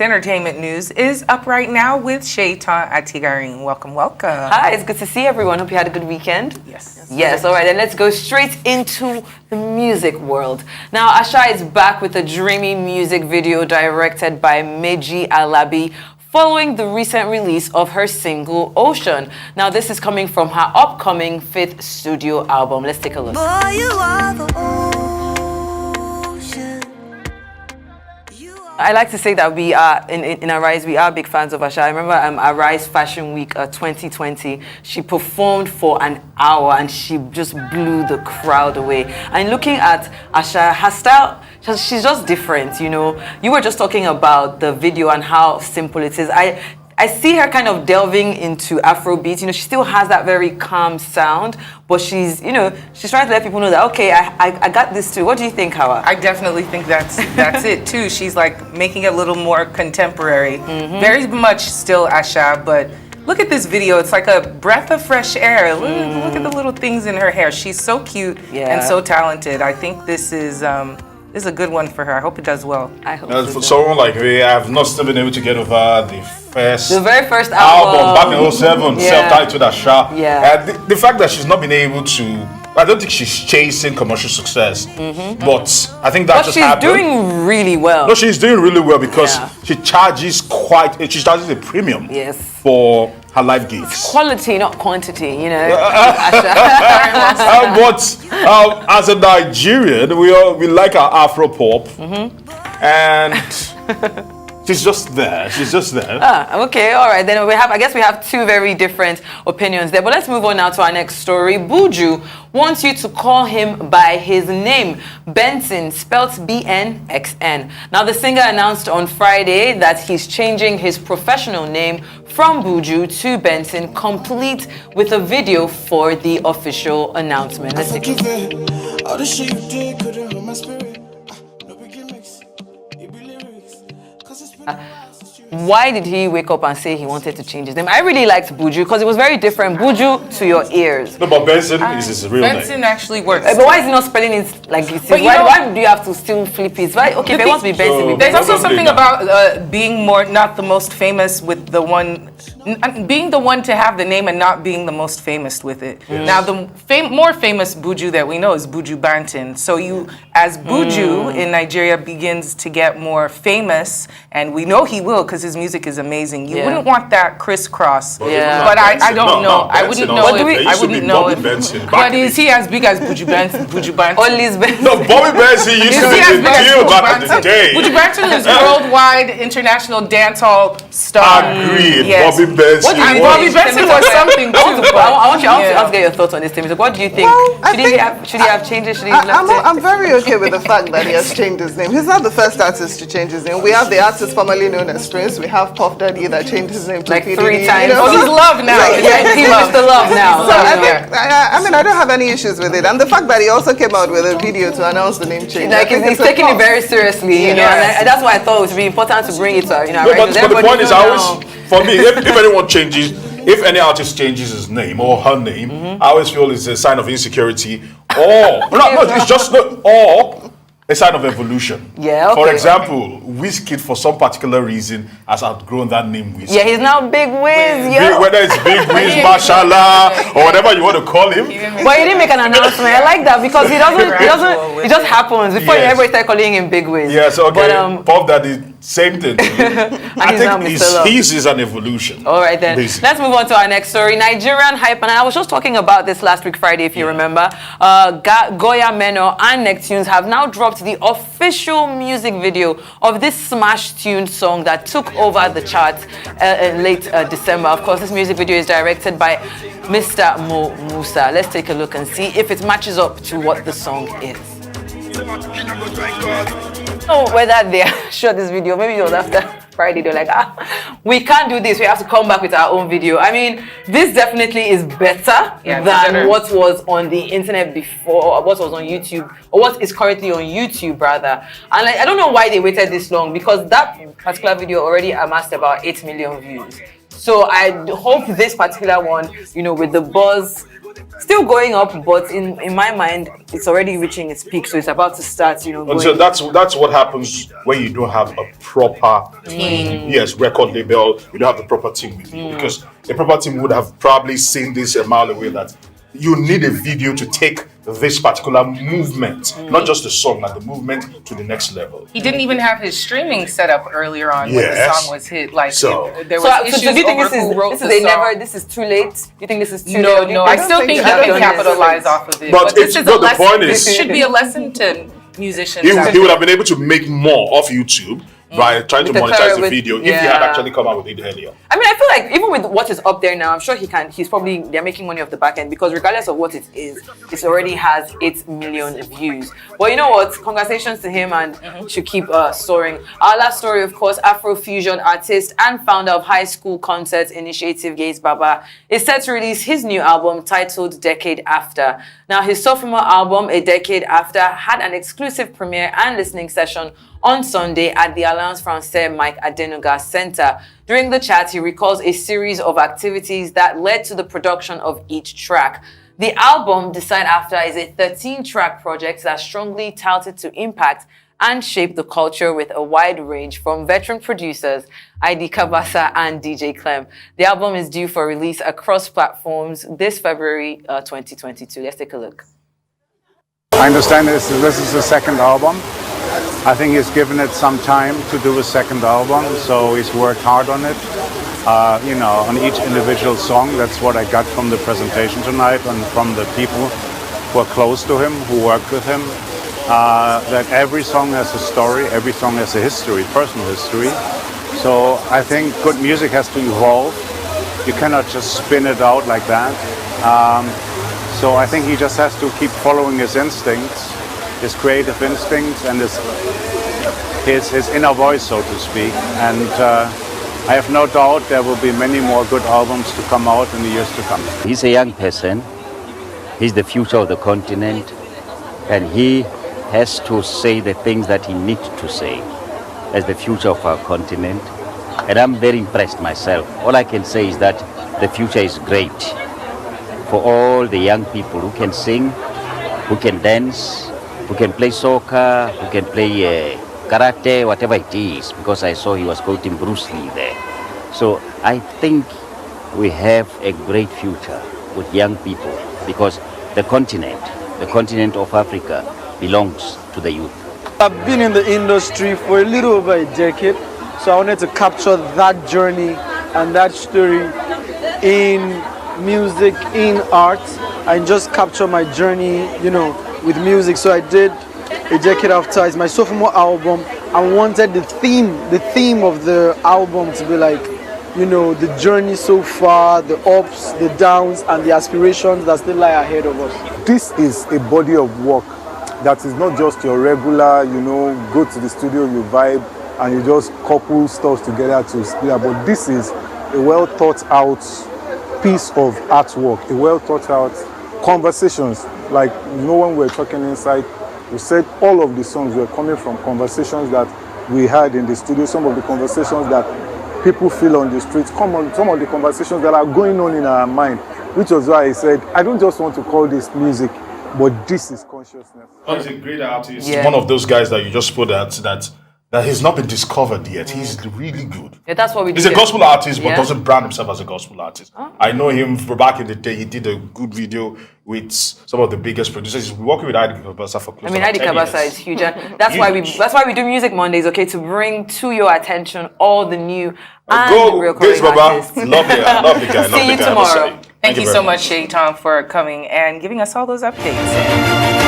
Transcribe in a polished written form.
Entertainment news is up right now with Shaitan Atigarin. Welcome, welcome. Hi, it's good to see everyone. Hope you had a good weekend. Yes. All right, then let's go straight into the music world. Now, Asha is back with a dreamy music video directed by Meji Alabi following the recent release of her single, Ocean. Now, this is coming from her upcoming 5th studio album. Let's take a look. Boy, you are the ocean. I like to say that we are, in Arise, we are big fans of Asha. I remember Arise Fashion Week 2020. She performed for an hour and she just blew the crowd away. And looking at Asha, her style, she's just different, you know. You were just talking about the video and how simple it is. I see her kind of delving into Afrobeat. You know, she still has that very calm sound, but she's trying to let people know that, okay, I got this too. What do you think, Hawa? I definitely think that's it too. She's like making it a little more contemporary. Very much still Asha, but look at this video. It's like a breath of fresh air. Look at the little things in her hair. She's so cute and so talented. I think this is a good one for her. I hope it does well. I hope For someone like me, I've not still been able to get over the very first album back in 07, self-titled Asha. Yeah. The fact that she's not been able to, I don't think she's chasing commercial success, but I think that just happened. But she's doing really well. No, she's doing really well because she charges a premium for her live gigs. Quality, not quantity, you know. But as a Nigerian, we like our Afro pop, and she's just there. Okay, all right. Then I guess we have two very different opinions there. But let's move on now to our next story. Buju wants you to call him by his name, Benson, spelt BNXN. Now, the singer announced on Friday that he's changing his professional name from Buju to Benson, complete with a video for the official announcement. Let's take Why did he wake up and say he wanted to change his name? I really liked Buju because it was very different. Buju to your ears. No, but Benson is his real name. Benson actually works. But why is he not spelling it like it is? Why do you have to still flip it? Why? Okay, if it wants to be Benson, There's also something about being not the most famous with the one, being the one to have the name and not being the most famous with it. Yes. Now, the more famous Buju that we know is Buju Banton. So as Buju in Nigeria begins to get more famous, and we know he will because his music is amazing, you wouldn't want that crisscross. But I don't know. I wouldn't know if. But is he as big as Buju Banton? Or Liz Benson? No, Bobby Benson used to be the deal back in the day. Buju Banton is worldwide international dancehall star. Agreed. Yes. Bobby Benson. Bobby Benson was something too. I want you to get your thoughts on this, Tim. So what do you think? Should he have changed it? Should he have left it? I'm very okay with the fact that he has changed his name. He's not the first artist to change his name. We have the artist formerly known as Prince. We have Puff Daddy that changed his name to like PDD, 3 times. You know? Oh, he's Love now. He's Mr. Love now. So I don't have any issues with it. And the fact that he also came out with a video to announce the name change. Like he's taking it very seriously, you know. And that's why I thought it would be important to bring it to, you know. No, but the point is, for me, if anyone changes, if any artist changes his name or her name, I always feel it's a sign of insecurity, or a sign of evolution. Yeah, okay. For example, Wizkid, for some particular reason, has outgrown that name Wizkid. Yeah, he's now Big Wiz. Whether it's Big Wiz, Mashallah, or whatever you want to call him. But he didn't make an announcement. I like that because it just happens before everybody start calling him Big Wiz. Yes, okay. But, Puff Daddy, same thing. I think his is an evolution. All right then. Basically. Let's move on to our next story. Nigerian hype, and I was just talking about this last week Friday, if you remember. Goya Meno and Neptunes have now dropped the official music video of this smash tune song that took over the charts in late December. Of course, this music video is directed by Mr. Mo Musa. Let's take a look and see if it matches up to what the song is. Oh, whether they shot this video, maybe it was after Friday, they're like, we can't do this, we have to come back with our own video. I mean, this definitely is better than what was on the internet before, what was on YouTube, or what is currently on YouTube rather. And I don't know why they waited this long, because that particular video already amassed about 8 million views. So I hope this particular one, you know, with the buzz still going up, but in my mind, it's already reaching its peak, so it's about to start, And going. so that's what happens when you don't have a proper team. Yes, record label. You don't have the proper team with you, because a proper team would have probably seen this a mile away, that you need a video to take this particular movement, not just the song, but the movement to the next level. He didn't even have his streaming set up earlier on when the Yes. song was hit. Like So- there was So issues do you think over this is who wrote this the is a song. never? This is too late. Do you think this is too No, late? no, I still think he I don't can think capitalize so. off of it. But this it's- is but a the lesson. point This is- should be a lesson to musicians. He out would there. have been able to make more off YouTube by trying to With the monetize curve, the with- video if he had yeah. actually come out with it earlier. I mean, I feel like even with what is up there now, I'm sure he can. He's probably they're making money off the back end, because regardless of what it is, it already has 8 million views. Well, you know what? Congratulations to him, and should keep soaring. Our last story, of course, Afrofusion artist and founder of High School Concerts Initiative, Gaze Baba, is set to release his new album titled Decade After. Now, his sophomore album, A Decade After, had an exclusive premiere and listening session on Sunday at the Alliance Francaise Mike Adenuga Center. During the chat, he recalls a series of activities that led to the production of each track. The album, Decide After, is a 13-track project that strongly touted to impact and shape the culture with a wide range from veteran producers ID Kabasa and DJ Clem. The album is due for release across platforms this February 2022. Let's take a look. I understand this is the second album. I think he's given it some time to do a second album, so he's worked hard on it. On each individual song. That's what I got from the presentation tonight and from the people who are close to him, who worked with him. That every song has a story, every song has a history, personal history. So I think good music has to evolve. You cannot just spin it out like that. So I think he just has to keep following his instincts, his creative instincts, and his inner voice, so to speak. And I have no doubt there will be many more good albums to come out in the years to come. He's a young person. He's the future of the continent, and he has to say the things that he needs to say as the future of our continent. And I'm very impressed myself. All I can say is that the future is great for all the young people who can sing, who can dance, who can play soccer, who can play karate, whatever it is, because I saw he was quoting Bruce Lee there. So I think we have a great future with young people, because the continent of Africa belongs to the youth. I've been in the industry for a little over a decade, so I wanted to capture that journey and that story in music, in art, and just capture my journey, with music. So I did A Decade After. It's my sophomore album. I wanted the theme of the album to be like, the journey so far, the ups, the downs, and the aspirations that still lie ahead of us. This is a body of work that is not just your regular, go to the studio, you vibe, and you just couple stuff together to split. But this is a well thought out piece of artwork, a well thought out conversations. Like, when we're talking inside, we said all of the songs were coming from conversations that we had in the studio, some of the conversations that people feel on the streets, some of the conversations that are going on in our mind, which was why I said, I don't just want to call this music, but this is consciousness. He's a great artist. Yeah. One of those guys that you just put that he's not been discovered yet. He's really good. Yeah, that's what we do. He's a gospel artist, but Yeah. doesn't brand himself as a gospel artist. I know him from back in the day. He did a good video with some of the biggest producers. He's been working with ID Kabasa for close to Heidi 10 Kabasa years. is huge, and that's why we do Music Mondays, okay, to bring to your attention all the new and real Gaze Korean Baba. artists. Lovely guy. Lovely guy. See you I must tomorrow. say. Thank you very so much. much, Shaitan, for coming and giving us all those updates.